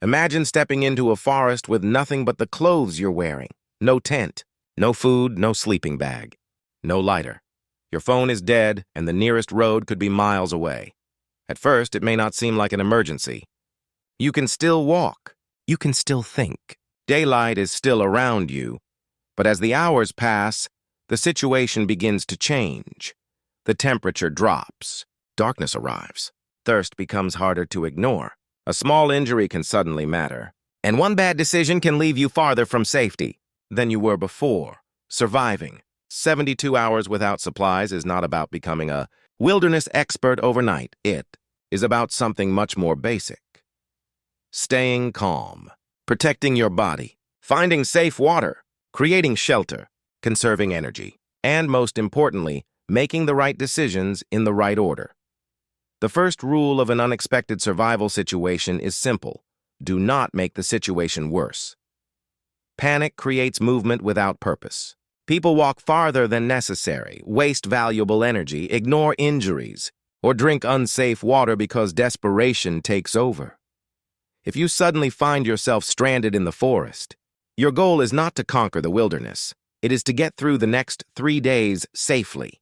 Imagine stepping into a forest with nothing but the clothes you're wearing. No tent, no food, no sleeping bag, no lighter. Your phone is dead, and the nearest road could be miles away. At first, it may not seem like an emergency. You can still walk. You can still think. Daylight is still around you. But as the hours pass, the situation begins to change. The temperature drops. Darkness arrives. Thirst becomes harder to ignore. A small injury can suddenly matter. And one bad decision can leave you farther from safety than you were before. Surviving 72 hours without supplies is not about becoming a wilderness expert overnight. It is about something much more basic. Staying calm, protecting your body, finding safe water, creating shelter, conserving energy, and most importantly, making the right decisions in the right order. The first rule of an unexpected survival situation is simple. Do not make the situation worse. Panic creates movement without purpose. People walk farther than necessary, waste valuable energy, ignore injuries, or drink unsafe water because desperation takes over. If you suddenly find yourself stranded in the forest, your goal is not to conquer the wilderness. It is to get through the next 3 days safely.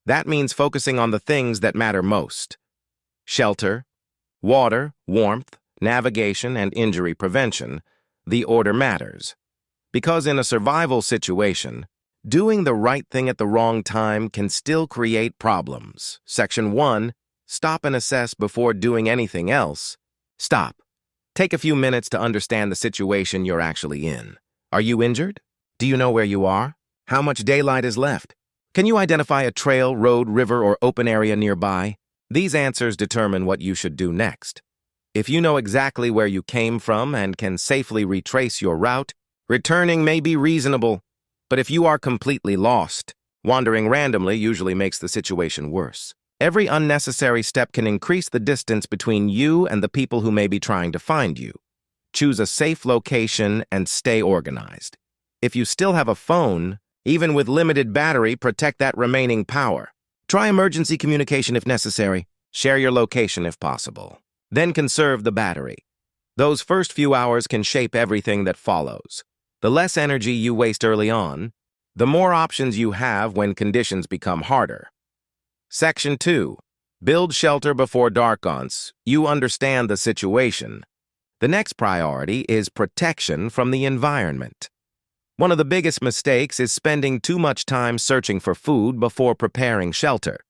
That means focusing on the things that matter most. Shelter, water, warmth, navigation, and injury prevention. The order matters. Because in a survival situation, doing the right thing at the wrong time can still create problems. Section 1. Stop and assess before doing anything else. Stop. Take a few minutes to understand the situation you're actually in. Are you injured? Do you know where you are? How much daylight is left? Can you identify a trail, road, river, or open area nearby? These answers determine what you should do next. If you know exactly where you came from and can safely retrace your route, returning may be reasonable. But if you are completely lost, wandering randomly usually makes the situation worse. Every unnecessary step can increase the distance between you and the people who may be trying to find you. Choose a safe location and stay organized. If you still have a phone, even with limited battery, protect that remaining power. Try emergency communication if necessary. Share your location if possible. Then conserve the battery. Those first few hours can shape everything that follows. The less energy you waste early on, the more options you have when conditions become harder. Section 2. Build shelter before dark. Once you understand the situation, the next priority is protection from the environment. One of the biggest mistakes is spending too much time searching for food before preparing shelter.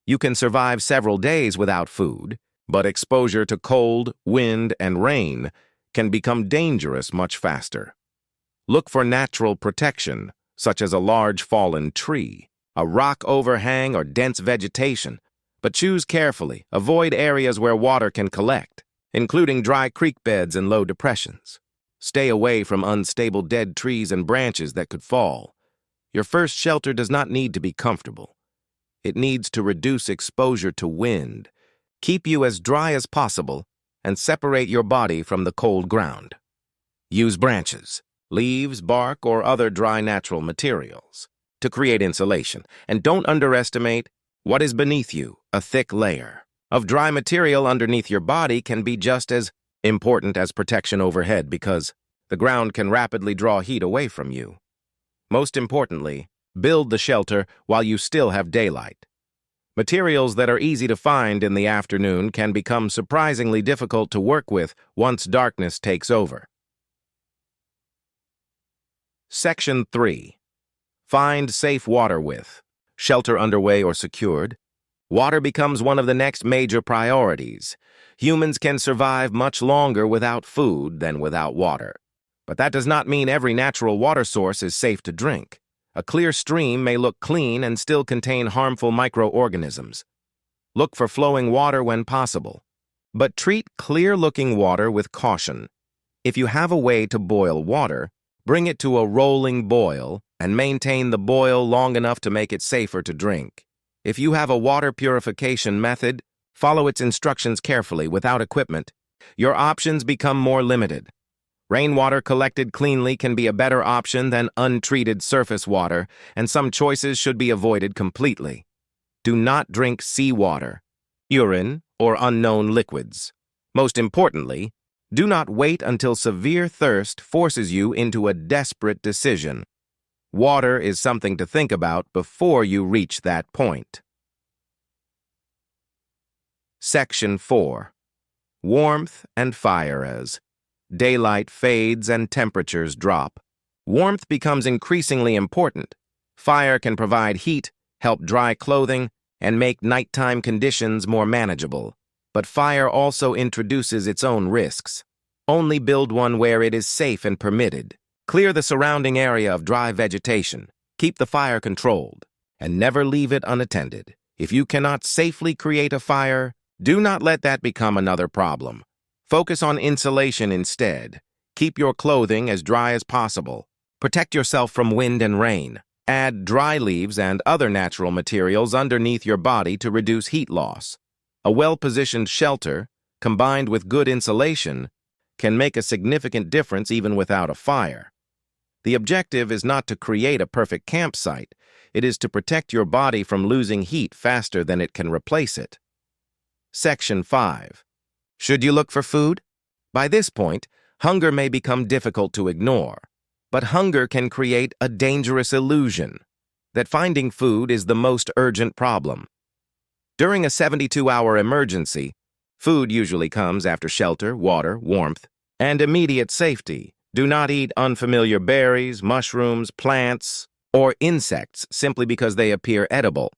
You can survive several days without food, but exposure to cold, wind, and rain can become dangerous much faster. Look for natural protection, such as a large fallen tree, a rock overhang, or dense vegetation, but choose carefully. Avoid areas where water can collect, including dry creek beds and low depressions. Stay away from unstable dead trees and branches that could fall. Your first shelter does not need to be comfortable. It needs to reduce exposure to wind, keep you as dry as possible, and separate your body from the cold ground. Use branches, leaves, bark, or other dry natural materials to create insulation, and don't underestimate what is beneath you. A thick layer of dry material underneath your body can be just as important as protection overhead because the ground can rapidly draw heat away from you. Most importantly, build the shelter while you still have daylight. Materials that are easy to find in the afternoon can become surprisingly difficult to work with once darkness takes over. Section 3. Find safe water with shelter underway or secured. Water becomes one of the next major priorities. Humans can survive much longer without food than without water. But that does not mean every natural water source is safe to drink. A clear stream may look clean and still contain harmful microorganisms. Look for flowing water when possible. But treat clear-looking water with caution. If you have a way to boil water, bring it to a rolling boil and maintain the boil long enough to make it safer to drink. If you have a water purification method, follow its instructions carefully. Without equipment, your options become more limited. Rainwater collected cleanly can be a better option than untreated surface water, and some choices should be avoided completely. Do not drink seawater, urine, or unknown liquids. Most importantly, Do not wait until severe thirst forces you into a desperate decision. Water is something to think about before you reach that point. Section 4. Warmth and fire as daylight fades and temperatures drop. Warmth becomes increasingly important. Fire can provide heat, help dry clothing, and make nighttime conditions more manageable. But fire also introduces its own risks. Only build one where it is safe and permitted. Clear the surrounding area of dry vegetation. Keep the fire controlled, and never leave it unattended. If you cannot safely create a fire, do not let that become another problem. Focus on insulation instead. Keep your clothing as dry as possible. Protect yourself from wind and rain. Add dry leaves and other natural materials underneath your body to reduce heat loss. A well-positioned shelter, combined with good insulation, can make a significant difference even without a fire. The objective is not to create a perfect campsite. It is to protect your body from losing heat faster than it can replace it. Section 5. Should you look for food? By this point, hunger may become difficult to ignore. But hunger can create a dangerous illusion that finding food is the most urgent problem. During a 72-hour emergency, food usually comes after shelter, water, warmth, and immediate safety. Do not eat unfamiliar berries, mushrooms, plants, or insects simply because they appear edible.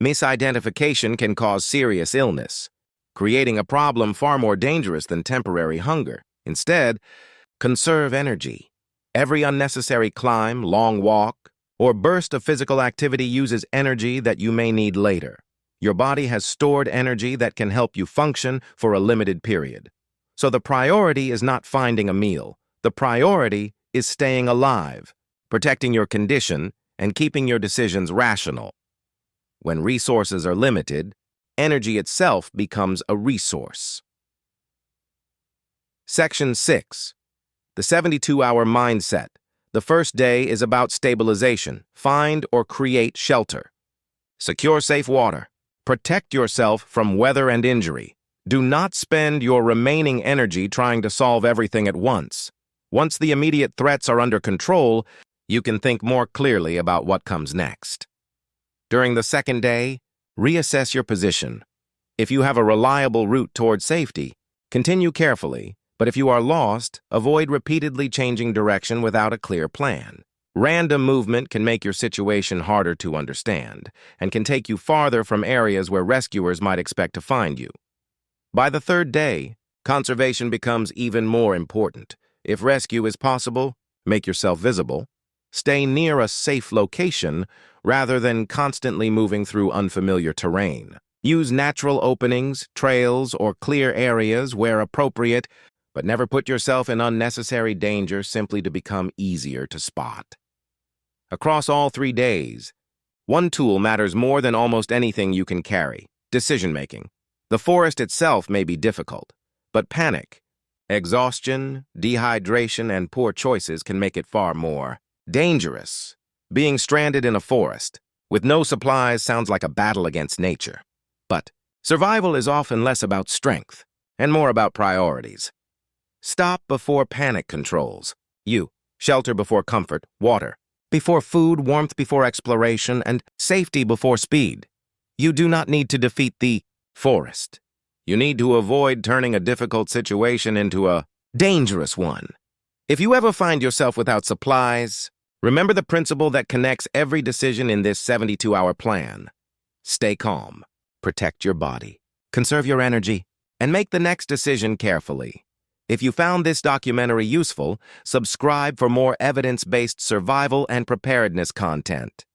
Misidentification can cause serious illness, creating a problem far more dangerous than temporary hunger. Instead, conserve energy. Every unnecessary climb, long walk, or burst of physical activity uses energy that you may need later. Your body has stored energy that can help you function for a limited period. So the priority is not finding a meal. The priority is staying alive, protecting your condition, and keeping your decisions rational. When resources are limited, energy itself becomes a resource. Section 6. The 72-hour mindset. The first day is about stabilization. Find or create shelter. Secure safe water. Protect yourself from weather and injury. Do not spend your remaining energy trying to solve everything at once. Once the immediate threats are under control, you can think more clearly about what comes next. During the second day, reassess your position. If you have a reliable route toward safety, continue carefully. But if you are lost, avoid repeatedly changing direction without a clear plan. Random movement can make your situation harder to understand and can take you farther from areas where rescuers might expect to find you. By the third day, conservation becomes even more important. If rescue is possible, make yourself visible. Stay near a safe location rather than constantly moving through unfamiliar terrain. Use natural openings, trails, or clear areas where appropriate, but never put yourself in unnecessary danger simply to become easier to spot. Across all 3 days, one tool matters more than almost anything you can carry: decision-making. The forest itself may be difficult, but panic, exhaustion, dehydration, and poor choices can make it far more dangerous. Being stranded in a forest with no supplies sounds like a battle against nature. But survival is often less about strength and more about priorities. Stop before panic controls. Shelter before comfort, water before food, warmth before exploration, and safety before speed. You do not need to defeat the forest. You need to avoid turning a difficult situation into a dangerous one. If you ever find yourself without supplies, remember the principle that connects every decision in this 72-hour plan. Stay calm, protect your body, conserve your energy, and make the next decision carefully. If you found this documentary useful, subscribe for more evidence-based survival and preparedness content.